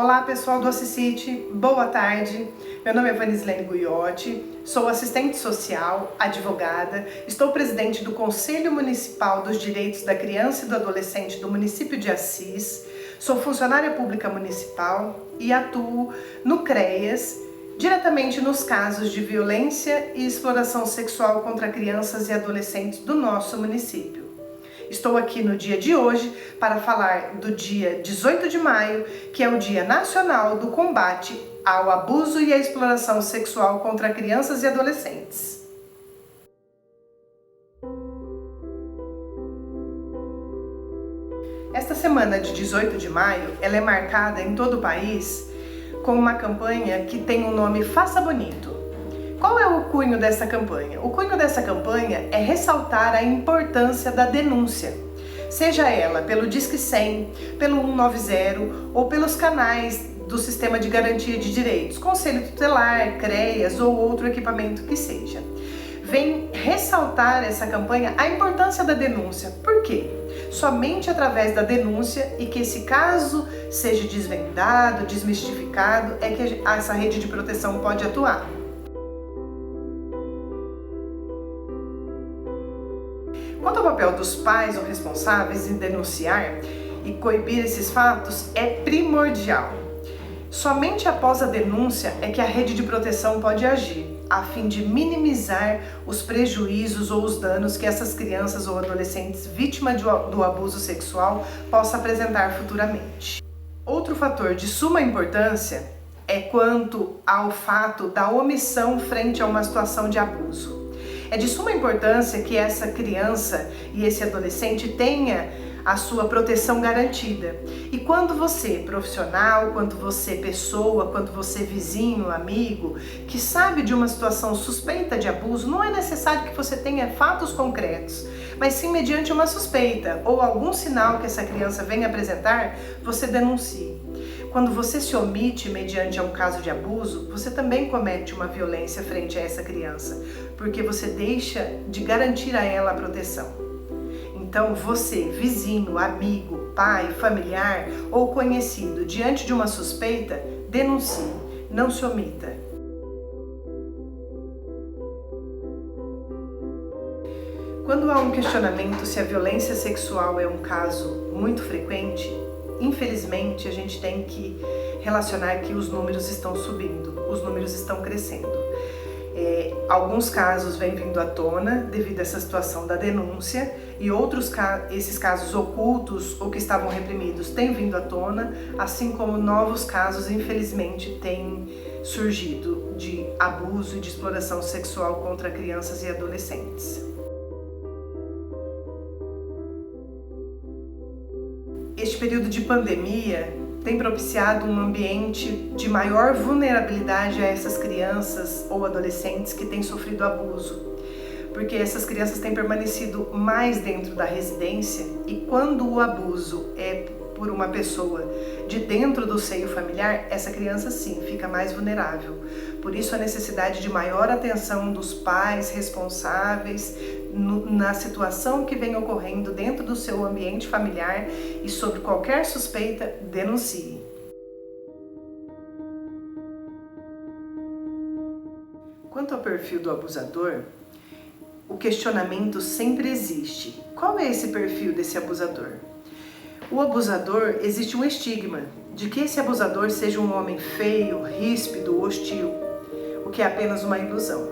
Olá pessoal do Assicite, boa tarde. Meu nome é Vanislene Guiotti, sou assistente social, advogada, estou presidente do Conselho Municipal dos Direitos da Criança e do Adolescente do município de Assis, sou funcionária pública municipal e atuo no CREAS, diretamente nos casos de violência e exploração sexual contra crianças e adolescentes do nosso município. Estou aqui no dia de hoje para falar do dia 18 de maio, que é o Dia Nacional do Combate ao Abuso e à Exploração Sexual contra Crianças e Adolescentes. Esta semana de 18 de maio, ela é marcada em todo o país com uma campanha que tem o nome Faça Bonito. Qual é o cunho dessa campanha? O cunho dessa campanha é ressaltar a importância da denúncia, seja ela pelo Disque 100, pelo 190 ou pelos canais do Sistema de Garantia de Direitos, Conselho Tutelar, CREAS ou outro equipamento que seja. Vem ressaltar essa campanha a importância da denúncia. Por quê? Somente através da denúncia e que esse caso seja desvendado, desmistificado, é que essa rede de proteção pode atuar. Quanto ao papel dos pais ou responsáveis em denunciar e coibir esses fatos, é primordial. Somente após a denúncia é que a rede de proteção pode agir, a fim de minimizar os prejuízos ou os danos que essas crianças ou adolescentes vítimas do abuso sexual possam apresentar futuramente. Outro fator de suma importância é quanto ao fato da omissão frente a uma situação de abuso. É de suma importância que essa criança e esse adolescente tenha a sua proteção garantida. E quando você, profissional, quanto você, pessoa, quanto você, vizinho, amigo, que sabe de uma situação suspeita de abuso, não é necessário que você tenha fatos concretos, mas sim mediante uma suspeita ou algum sinal que essa criança venha apresentar, você denuncie. Quando você se omite mediante um caso de abuso, você também comete uma violência frente a essa criança, porque você deixa de garantir a ela a proteção. Então você, vizinho, amigo, pai, familiar ou conhecido, diante de uma suspeita, denuncie, não se omita. Quando há um questionamento se a violência sexual é um caso muito frequente, infelizmente, a gente tem que relacionar que os números estão subindo, os números estão crescendo. Alguns casos vêm vindo à tona devido a essa situação da denúncia e esses casos ocultos ou que estavam reprimidos têm vindo à tona, assim como novos casos, infelizmente, têm surgido de abuso e de exploração sexual contra crianças e adolescentes. Este período de pandemia tem propiciado um ambiente de maior vulnerabilidade a essas crianças ou adolescentes que têm sofrido abuso, porque essas crianças têm permanecido mais dentro da residência e quando o abuso é por uma pessoa de dentro do seio familiar, essa criança sim fica mais vulnerável. Por isso a necessidade de maior atenção dos pais responsáveis na situação que vem ocorrendo dentro do seu ambiente familiar e sobre qualquer suspeita, denuncie. Quanto ao perfil do abusador, o questionamento sempre existe. Qual é esse perfil desse abusador? O abusador, existe um estigma de que esse abusador seja um homem feio, ríspido, hostil, o que é apenas uma ilusão.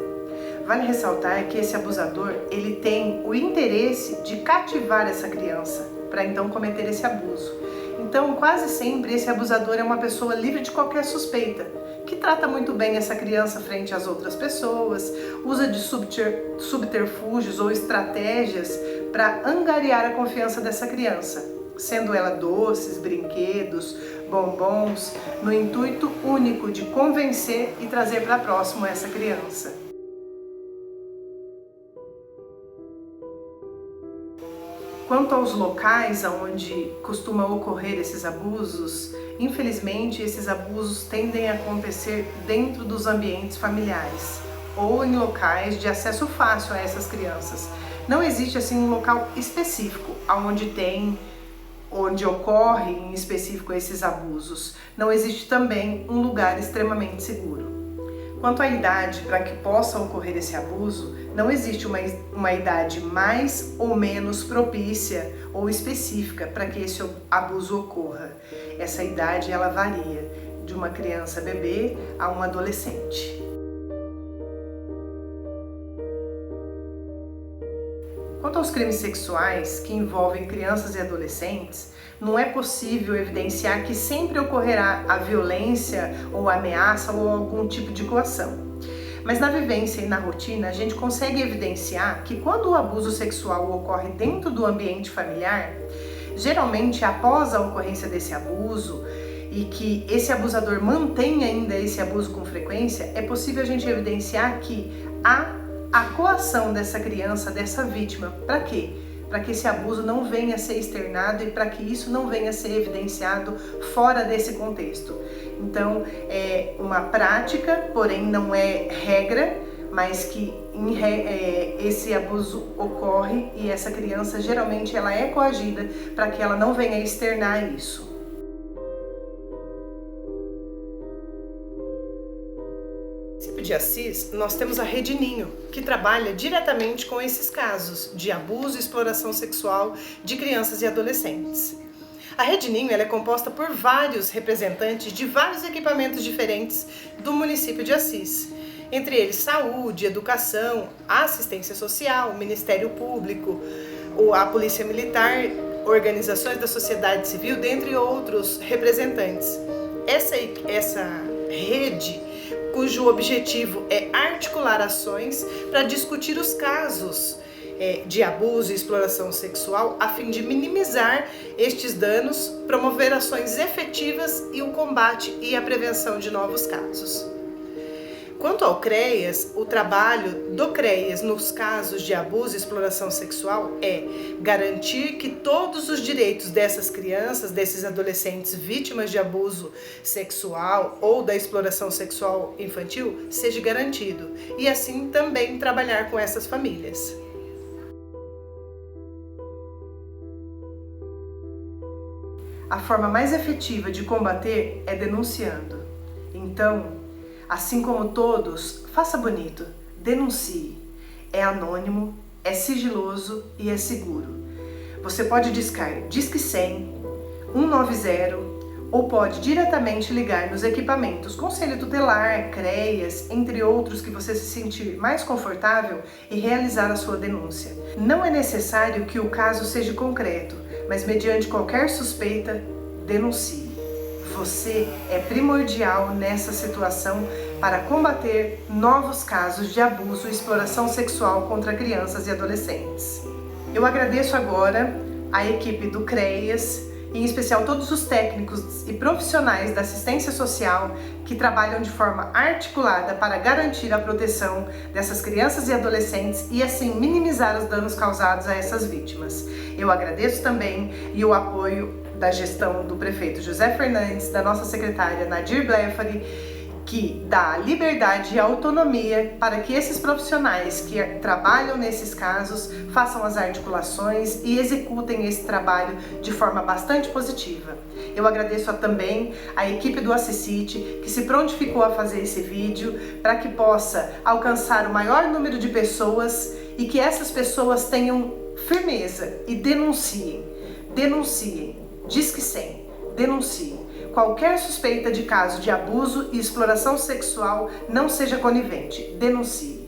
Vale ressaltar que esse abusador, ele tem o interesse de cativar essa criança para então cometer esse abuso. Então, quase sempre esse abusador é uma pessoa livre de qualquer suspeita, que trata muito bem essa criança frente às outras pessoas, usa de subterfúgios ou estratégias para angariar a confiança dessa criança, sendo ela doces, brinquedos, bombons, no intuito único de convencer e trazer para próximo essa criança. Quanto aos locais onde costuma ocorrer esses abusos, infelizmente esses abusos tendem a acontecer dentro dos ambientes familiares ou em locais de acesso fácil a essas crianças. Não existe assim um local específico onde tem onde ocorrem em específico esses abusos, não existe também um lugar extremamente seguro. Quanto à idade para que possa ocorrer esse abuso, não existe uma idade mais ou menos propícia ou específica para que esse abuso ocorra. Essa idade ela varia de uma criança bebê a um adolescente. Quanto aos crimes sexuais que envolvem crianças e adolescentes, não é possível evidenciar que sempre ocorrerá a violência ou a ameaça ou algum tipo de coação. Mas na vivência e na rotina, a gente consegue evidenciar que quando o abuso sexual ocorre dentro do ambiente familiar, geralmente após a ocorrência desse abuso, e que esse abusador mantém ainda esse abuso com frequência, é possível a gente evidenciar que há a coação dessa criança, dessa vítima. Para quê? Para que esse abuso não venha a ser externado e para que isso não venha a ser evidenciado fora desse contexto. Então, é uma prática, porém não é regra, mas que esse abuso ocorre e essa criança geralmente ela é coagida para que ela não venha a externar isso. No município de Assis, nós temos a Rede Ninho, que trabalha diretamente com esses casos de abuso e exploração sexual de crianças e adolescentes. A Rede Ninho ela é composta por vários representantes de vários equipamentos diferentes do município de Assis, entre eles saúde, educação, assistência social, Ministério Público, a Polícia Militar, organizações da sociedade civil, dentre outros representantes. Essa rede, cujo objetivo é articular ações para discutir os casos de abuso e exploração sexual, a fim de minimizar estes danos, promover ações efetivas e o combate e a prevenção de novos casos. Quanto ao CREAS, o trabalho do CREAS nos casos de abuso e exploração sexual é garantir que todos os direitos dessas crianças, desses adolescentes vítimas de abuso sexual ou da exploração sexual infantil seja garantido e assim também trabalhar com essas famílias. A forma mais efetiva de combater é denunciando. Então, assim como todos, faça bonito, denuncie. É anônimo, é sigiloso e é seguro. Você pode discar Disque 100, 190 ou pode diretamente ligar nos equipamentos Conselho Tutelar, CREAS, entre outros que você se sentir mais confortável e realizar a sua denúncia. Não é necessário que o caso seja concreto, mas mediante qualquer suspeita, denuncie. Você é primordial nessa situação para combater novos casos de abuso e exploração sexual contra crianças e adolescentes. Eu agradeço agora a equipe do CREAS, em especial todos os técnicos e profissionais da assistência social que trabalham de forma articulada para garantir a proteção dessas crianças e adolescentes e assim minimizar os danos causados a essas vítimas. Eu agradeço também o apoio da gestão do prefeito José Fernandes, da nossa secretária Nadir Blefari, que dá liberdade e autonomia para que esses profissionais que trabalham nesses casos façam as articulações e executem esse trabalho de forma bastante positiva. Eu agradeço também a equipe do Assisite, que se prontificou a fazer esse vídeo para que possa alcançar o maior número de pessoas e que essas pessoas tenham firmeza e denunciem. Denunciem. Disque 100. Denuncie. Qualquer suspeita de caso de abuso e exploração sexual não seja conivente. Denuncie.